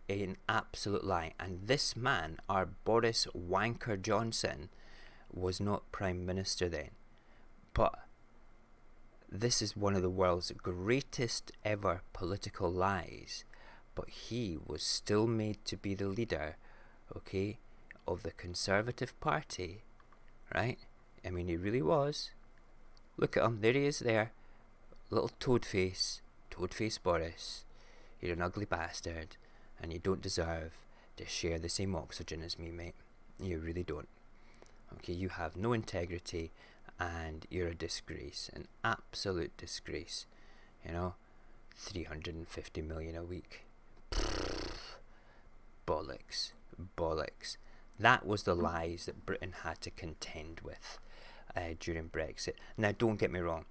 an absolute lie. And this man, our Boris Wanker Johnson, was not Prime Minister then, but this is one of the world's greatest ever political lies. But he was still made to be the leader, okay, of the Conservative Party, right? I mean, he really was. Look at him. There he is there. Little toad face Boris. You're an ugly bastard and you don't deserve to share the same oxygen as me, mate. You really don't. Okay, you have no integrity and you're a disgrace. An absolute disgrace. You know, 350 million a week. Bollocks. That was the lies that Britain had to contend with during Brexit. Now, don't get me wrong.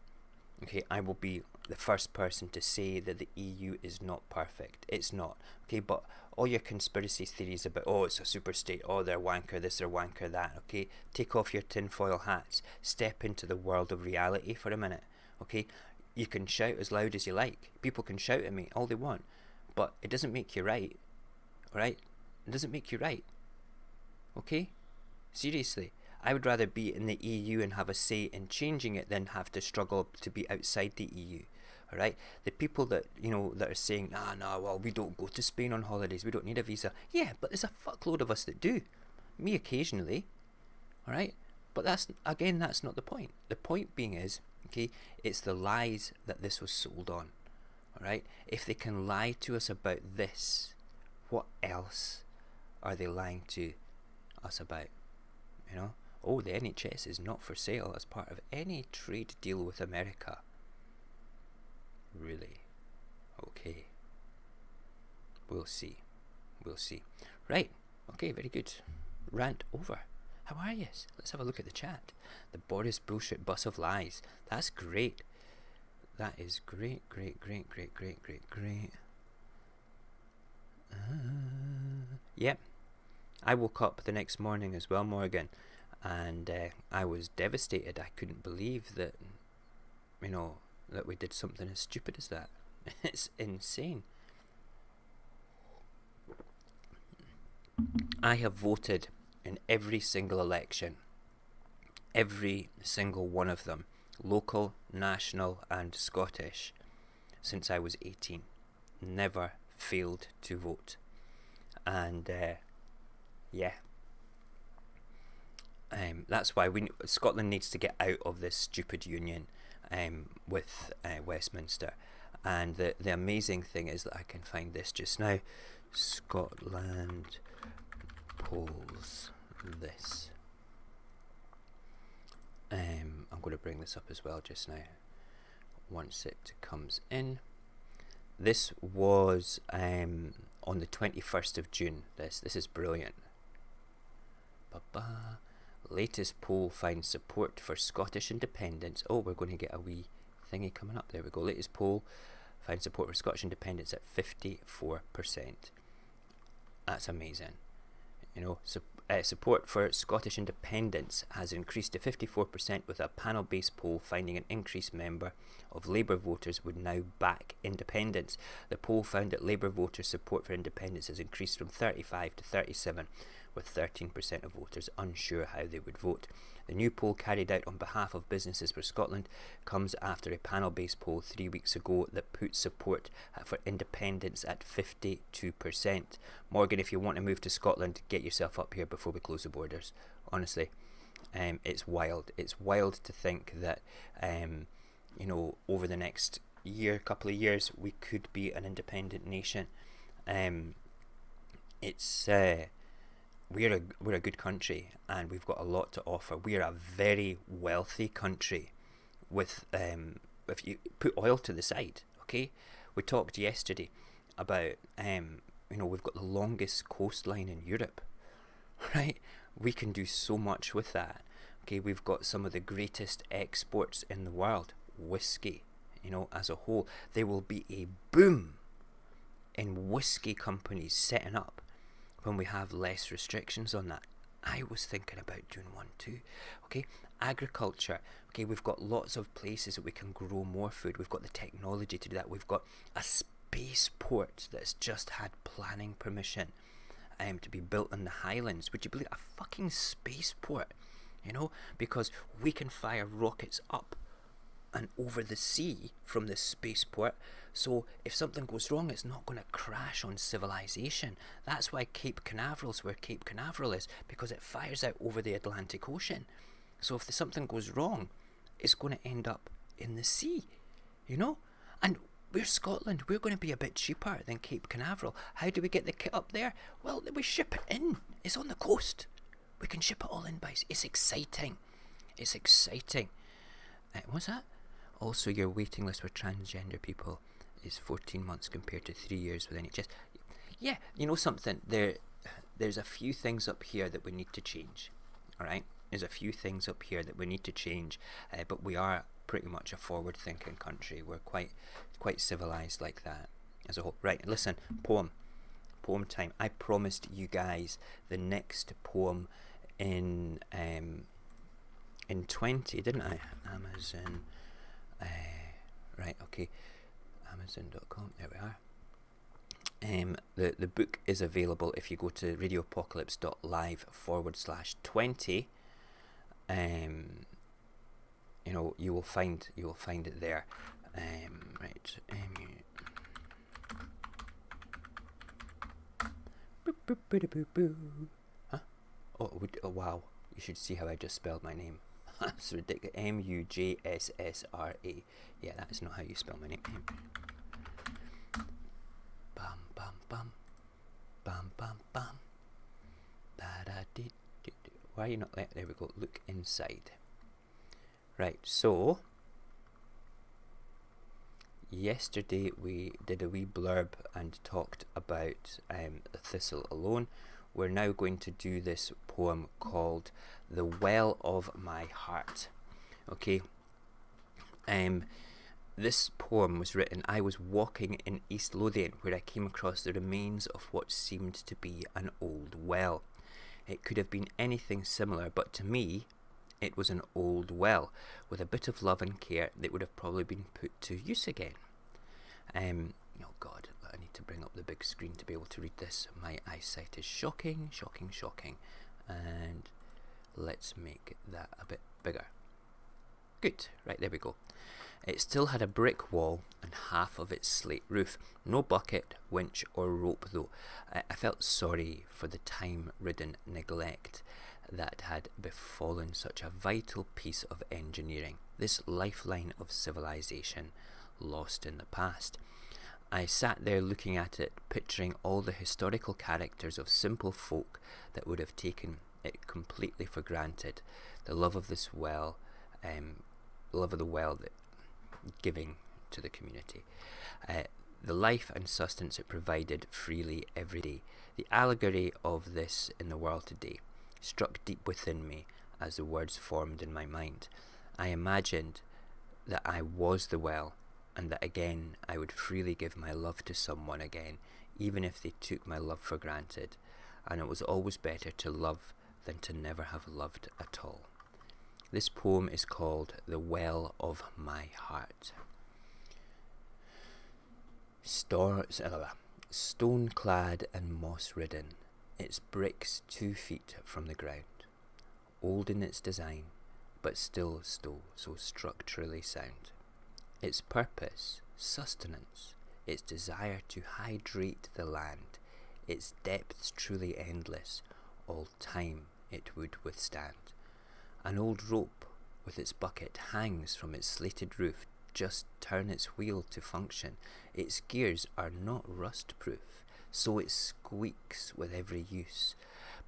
Okay, I will be the first person to say that the EU is not perfect. It's not. Okay, but all your conspiracy theories about, oh, it's a super state, oh, they're wanker this, they're wanker that, okay? Take off your tinfoil hats. Step into the world of reality for a minute, okay? You can shout as loud as you like. People can shout at me all they want, but it doesn't make you right, alright? It doesn't make you right, okay? Seriously. I would rather be in the EU and have a say in changing it than have to struggle to be outside the EU. Alright? The people that, you know, that are saying, well, we don't go to Spain on holidays, we don't need a visa. Yeah, but there's a fuckload of us that do. Me occasionally. Alright? But that's not the point. The point being is, okay, it's the lies that this was sold on. Alright? If they can lie to us about this, what else are they lying to us about? You know? Oh, the NHS is not for sale as part of any trade deal with America. Really? Okay. We'll see. Right. Okay, very good. Rant over. How are you? Let's have a look at the chat. The Boris bullshit bus of lies. That's great. That is great. Yep. I woke up the next morning as well, Morgan, and I was devastated. I couldn't believe that, that we did something as stupid as that. It's insane. I have voted in every single election, every single one of them, local, national and Scottish, since I was 18. Never failed to vote. And that's why Scotland needs to get out of this stupid union with Westminster. And the amazing thing is that I can find this just now. Scotland polls this. I'm going to bring this up as well just now once it comes in. This was on the 21st of June. This is brilliant. Latest poll finds support for Scottish independence. Oh, we're going to get a wee thingy coming up. There we go. Latest poll finds support for Scottish independence at 54%. That's amazing. Support for Scottish independence has increased to 54%, with a panel-based poll finding an increased number of Labour voters would now back independence. The poll found that Labour voters' support for independence has increased from 35 to 37, with 13% of voters unsure how they would vote. The new poll, carried out on behalf of Businesses for Scotland, comes after a panel-based poll 3 weeks ago that put support for independence at 52%. Morgan, if you want to move to Scotland, get yourself up here before we close the borders. Honestly, it's wild. It's wild to think that, over the next couple of years, we could be an independent nation. We're a good country, and we've got a lot to offer. We are a very wealthy country with if you put oil to the side, okay? We talked yesterday about we've got the longest coastline in Europe, right? We can do so much with that. Okay, we've got some of the greatest exports in the world, whiskey, as a whole. There will be a boom in whiskey companies setting up when we have less restrictions on that. I was thinking about doing one too. Okay, agriculture. Okay, we've got lots of places that we can grow more food. We've got the technology to do that. We've got a spaceport that's just had planning permission to be built in the Highlands. Would you believe a fucking spaceport? Because we can fire rockets up and over the sea from this spaceport. So if something goes wrong, it's not going to crash on civilization. That's why Cape Canaveral's where Cape Canaveral is, because it fires out over the Atlantic Ocean. So if something goes wrong, it's going to end up in the sea, And we're Scotland. We're going to be a bit cheaper than Cape Canaveral. How do we get the kit up there? Well, we ship it in. It's on the coast. We can ship it all in, guys. It's exciting. What's that? Also, your waiting list for transgender people is 14 months compared to 3 years with NHS. Yeah, something? There's a few things up here that we need to change. Alright? There's a few things up here that we need to change. But we are pretty much a forward-thinking country. We're quite civilized like that as a whole. Right, listen, poem time. I promised you guys the next poem in 20, didn't I? Amazon. Right, okay. Amazon.com. There we are. The book is available if you go to radioapocalypse.live/20. You will find it there. Right. Huh? Oh wow. You should see how I just spelled my name. That's ridiculous. Mujssra. Yeah, that is not how you spell my name. Bam, bam, bam. Bam, bam, bam. Why are you not there? There we go. Look inside. Right, so yesterday we did a wee blurb and talked about The Thistle Alone. We're now going to do this poem called The Well of My Heart. Okay. This poem was written, I was walking in East Lothian where I came across the remains of what seemed to be an old well. It could have been anything similar, but to me, it was an old well with a bit of love and care that would have probably been put to use again. Oh God, I need to bring up the big screen to be able to read this. My eyesight is shocking. And let's make that a bit bigger. Good, right, there we go. It still had a brick wall and half of its slate roof. No bucket, winch or rope though. I felt sorry for the time-ridden neglect that had befallen such a vital piece of engineering, this lifeline of civilization lost in the past. I sat there looking at it, picturing all the historical characters of simple folk that would have taken it completely for granted. The love of this well, love of the well that giving to the community. The life and sustenance it provided freely every day. The allegory of this in the world today struck deep within me as the words formed in my mind. I imagined that I was the well, and that again I would freely give my love to someone again, even if they took my love for granted, and it was always better to love than to never have loved at all. This poem is called The Well of My Heart. Stone-clad and moss-ridden, its bricks 2 feet from the ground, old in its design, but still so structurally sound. Its purpose, sustenance, its desire to hydrate the land, its depths truly endless, all time it would withstand. An old rope with its bucket hangs from its slated roof. Just turn its wheel to function. Its gears are not rust-proof, so it squeaks with every use.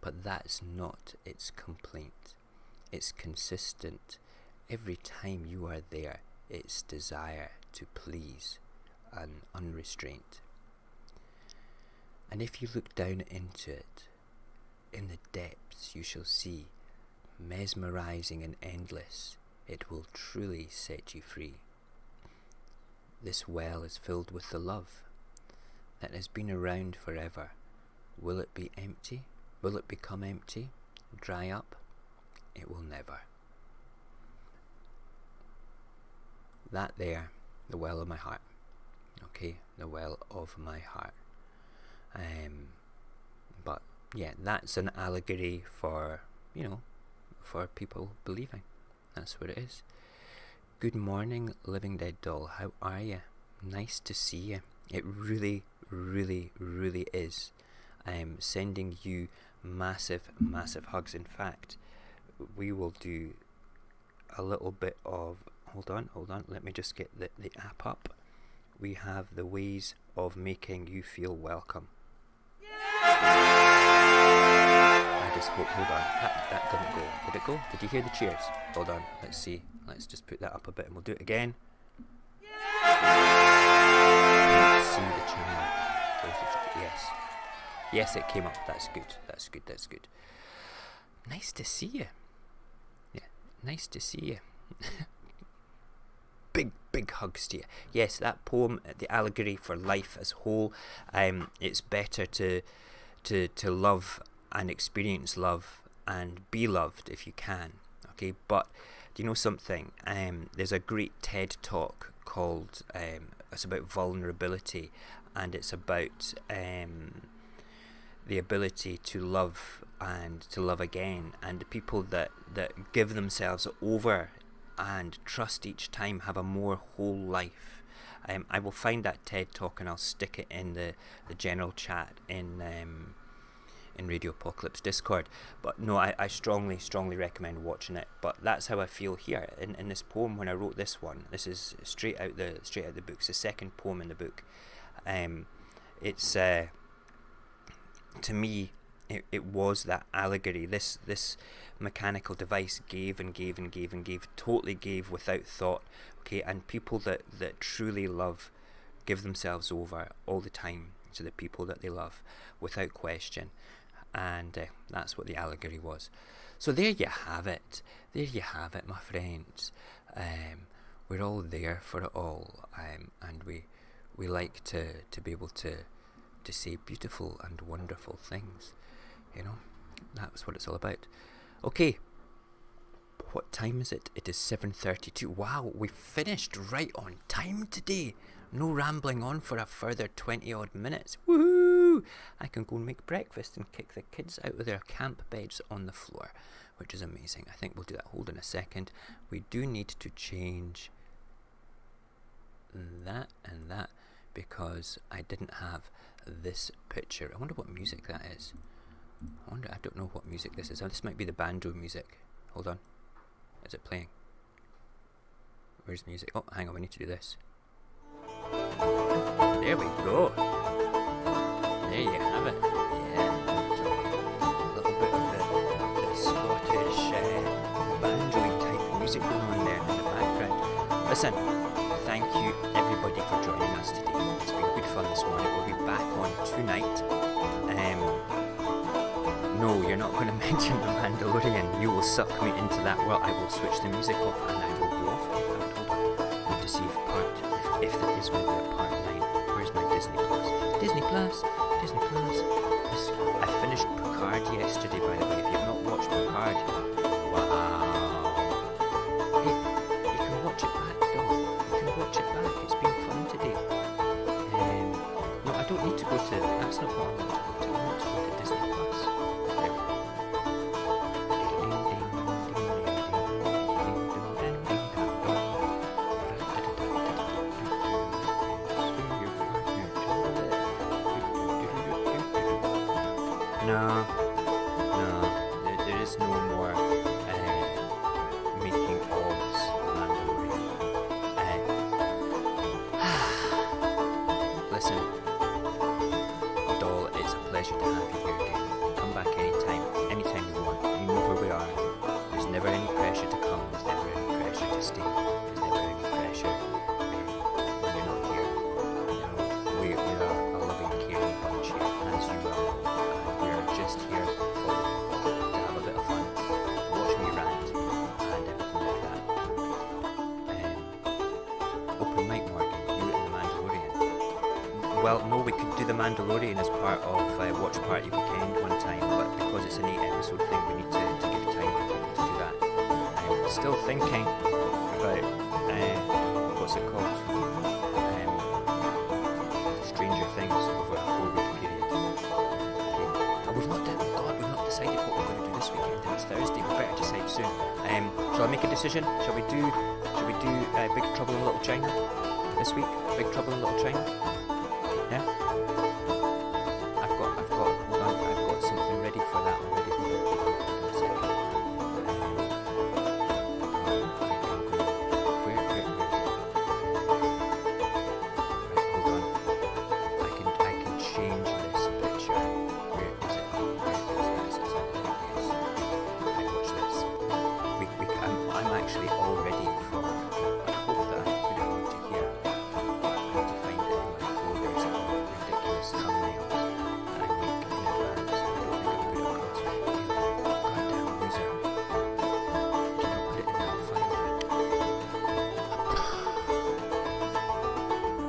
But that's not its complaint. It's consistent. Every time you are there, its desire to please and unrestrained. And if you look down into it, in the depths you shall see, mesmerizing and endless, it will truly set you free. This well is filled with the love that has been around forever. Will it be empty? Will it become empty? Dry up? It will never. That there, the well of my heart. Okay, the well of my heart. But yeah, that's an allegory for, for people believing. That's what it is. Good morning, Living Dead Doll. How are you? Nice to see you. It really, really, really is. I'm sending you massive, massive hugs. In fact, we will do a little bit of... Hold on. Let me just get the app up. We have the ways of making you feel welcome. I just hope... Hold on. That didn't go. Did it go? Did you hear the cheers? Hold on. Let's see. Let's just put that up a bit and we'll do it again. Let's see the channel. Yes. Yes, it came up. That's good. That's good. Nice to see you. Yeah. Nice to see you. Big hugs to you. Yes, that poem, the allegory for life as a whole. It's better to love and experience love and be loved if you can. Okay, but do you know something? There's a great TED talk called it's about vulnerability, and it's about the ability to love and to love again, and people that give themselves over and trust each time have a more whole life. I will find that TED talk and I'll stick it in the general chat in in Radio Apocalypse Discord. But no, I strongly recommend watching it. But that's how I feel here in this poem when I wrote this one. This is straight out the book. It's the second poem in the book. It's to me, it was that allegory. This mechanical device gave, totally gave without thought. Okay, and people that truly love give themselves over all the time to the people that they love without question. And that's what the allegory was. So there you have it, my friends. We're all there for it all, and we like to be able to say beautiful and wonderful things. You know, that's what it's all about. Okay, what time is it? It is 7:32. Wow, we finished right on time today. No rambling on for a further 20 odd minutes. Woohoo! I can go and make breakfast and kick the kids out of their camp beds on the floor, which is amazing. I think we'll do that. Hold on a second. We do need to change that and that because I didn't have this picture. I wonder what music that is. I don't know what music this is. Oh, this might be the banjo music. Hold on. Is it playing? Where's music? Oh, hang on. We need to do this. There we go. There you have it. Yeah. A little bit of the Scottish banjo type music going on there in the background. Listen, thank you everybody for joining us today. It's been good fun this morning. We'll be back on tonight. No, you're not going to mention the Mandalorian. You will suck me into that world. I will switch the music off and I will go off. Hold on. I need to see if there is going to be a part 9. Where's my Disney Plus? Disney Plus. I finished Picard yesterday, by the way. If you've not watched Picard, wow. Hey, you can watch it back, dog. You can watch it back. It's been fun today. No, I don't need to go to. That's not what I want to go to. I want to go to Disney Plus. There we go. No, there is no more making ofs Mandalorian. Listen, doll, it's a pleasure to have you here again. Come back anytime you want. You know where we are. There's never any pressure to come. There's never any pressure to stay. There's never any pressure when you're not here. You know, we are a loving, caring bunch here, as you well know. Just here to have a bit of fun, watch me rant and everything like that. Open mic, Morgan, you and the Mandalorian. Well, no, we could do the Mandalorian as part of Watch Party Weekend one time, but because it's an 8-episode thing, we need to give time for people to do that. I'm still thinking about what's it called? Stranger Things over a 4-week period. We've not decided what we're going to do this weekend, and it's Thursday. We better decide soon. Shall I make a decision? Shall we do Big Trouble in Little China this week? Big Trouble in Little China? Yeah. I've got something ready for that already. Hold on a second. Where is it? Right, hold on. I can change this picture. Where is it? I'm actually all ready for. I hope that I can put it onto here. I have to find it in my folders of ridiculous thumbnails that I make in advance. I don't think I put it across. Goddamn loser. Did not put it in that file.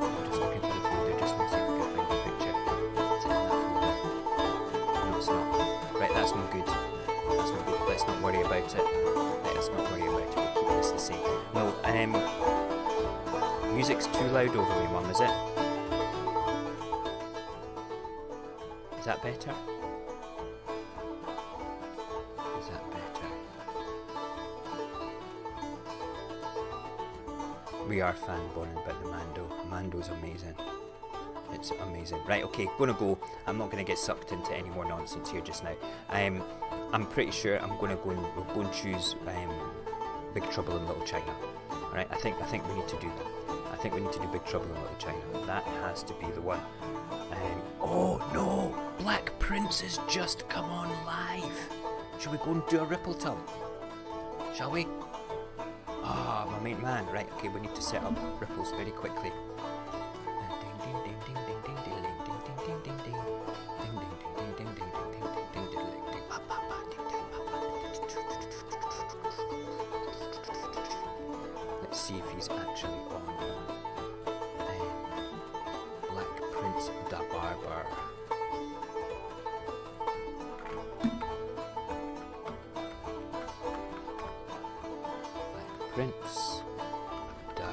I'm just looking for the folder just to see if I can find the picture. Is it in that folder? No, it's not. Right, that's no good. That's not good. Let's not worry about it. Let's not worry about it. We'll keep this the same. No, music's too loud over me, Mum, is it? Is that better? Is that better? We are fanboying about the Mando. Mando's amazing. It's amazing. Right, okay, gonna go. I'm not gonna get sucked into any more nonsense here just now. I'm pretty sure I'm gonna we'll go and choose Big Trouble in Little China. Alright, I think we need to do that. I think we need to do Big Trouble in Little China. That has to be the one. Oh no! Black Prince has just come on live! Shall we go and do a ripple tub? Shall we? Ah, my main man. Right, okay, we need to set up ripples very quickly. Let's see if he's actually on. Black Prince da Barber. Black Prince da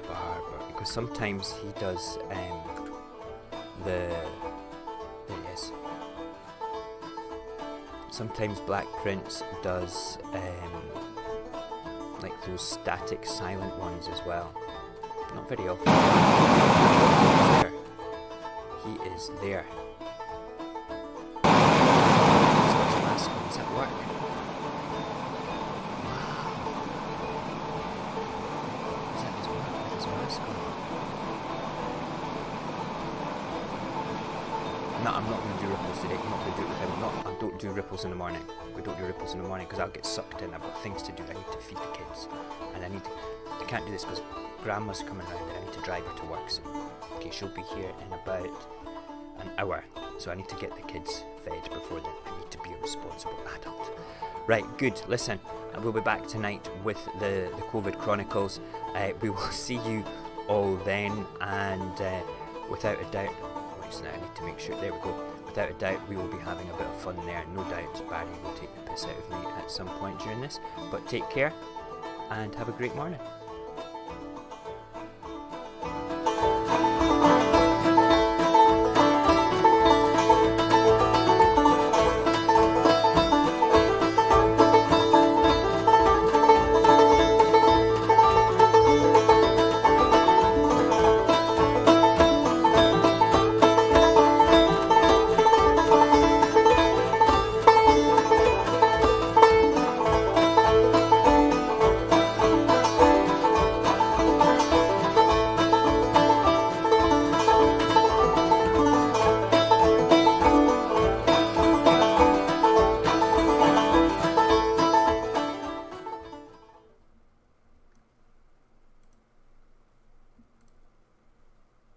Barber. Because sometimes he does there he is. Sometimes Black Prince does like those static silent ones as well. Not very often. There. He is there. He's got his mask on. He's at work. Wow. He's at his work with his mask on. No, I'm not going to do ripples today. I'm not going to do it with him. I don't do ripples in the morning. We don't do ripples in the morning because I'll get sucked in. I've got things to do. I need to feed the kids. And I can't do this because Grandma's coming round and I need to drive her to work soon. Okay, she'll be here in about an hour. So I need to get the kids fed before then. I need to be a responsible adult. Right, good. Listen, we'll be back tonight with the Covid Chronicles. We will see you all then. And without a doubt... Now I need to make sure, there we go, without a doubt we will be having a bit of fun there. No doubt Barry will take the piss out of me at some point during this, but take care and have a great morning.